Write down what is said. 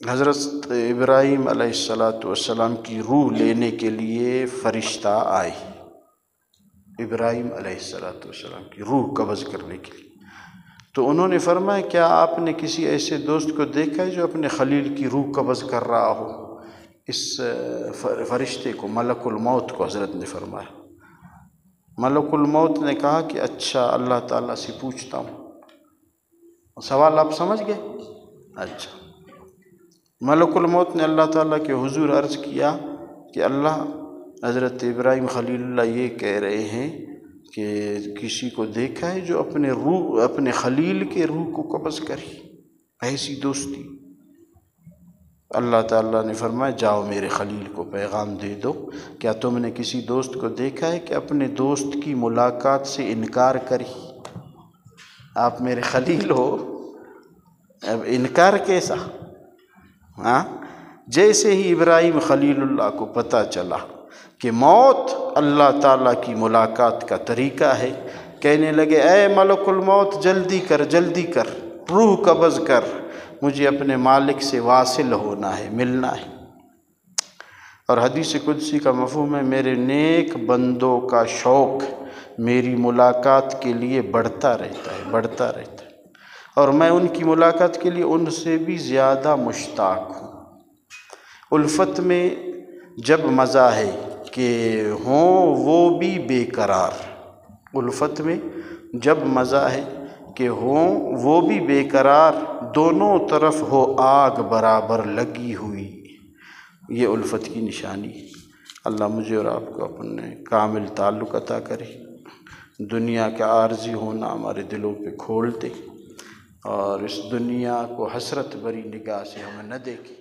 حضرت ابراہیم علیہ السلام کی روح لینے کے لیے فرشتہ آئے، ابراہیم علیہ السلام کی روح قبض کرنے کے لیے۔ تو انہوں نے فرمایا کیا آپ نے کسی ایسے دوست کو دیکھا ہے جو اپنے خلیل کی روح قبض کر رہا ہو؟ اس فرشتے کو، ملک الموت کو حضرت نے فرمایا۔ ملک الموت نے کہا کہ اچھا اللہ تعالیٰ سے پوچھتا ہوں۔ سوال آپ سمجھ گئے؟ اچھا، ملک الموت نے اللہ تعالیٰ کے حضور عرض کیا کہ اللہ، حضرت ابراہیم خلیل اللہ یہ کہہ رہے ہیں کہ کسی کو دیکھا ہے جو اپنے خلیل کے روح کو قبض کرے، ایسی دوستی۔ اللہ تعالیٰ نے فرمایا جاؤ میرے خلیل کو پیغام دے دو، کیا تم نے کسی دوست کو دیکھا ہے کہ اپنے دوست کی ملاقات سے انکار کرے؟ آپ میرے خلیل ہو، اب انکار کیسا؟ جیسے ہی ابراہیم خلیل اللہ کو پتہ چلا کہ موت اللہ تعالیٰ کی ملاقات کا طریقہ ہے، کہنے لگے اے ملک الموت جلدی کر، جلدی کر، روح قبض کر، مجھے اپنے مالک سے واصل ہونا ہے، ملنا ہے۔ اور حدیث قدسی کا مفہوم ہے میرے نیک بندوں کا شوق میری ملاقات کے لیے بڑھتا رہتا ہے، بڑھتا رہتا ہے، اور میں ان کی ملاقات کے لیے ان سے بھی زیادہ مشتاق ہوں۔ الفت میں جب مزہ ہے کہ ہوں وہ بھی بے قرار، الفت میں جب مزہ ہے کہ ہوں وہ بھی بے قرار، دونوں طرف ہو آگ برابر لگی ہوئی، یہ الفت کی نشانی ہے۔ اللہ مجھے اور آپ کو اپنے کامل تعلق عطا کرے، دنیا کا عارضی ہونا ہمارے دلوں پہ کھول دے، اور اس دنیا کو حسرت بری نگاہ سے ہمیں نہ دیکھے۔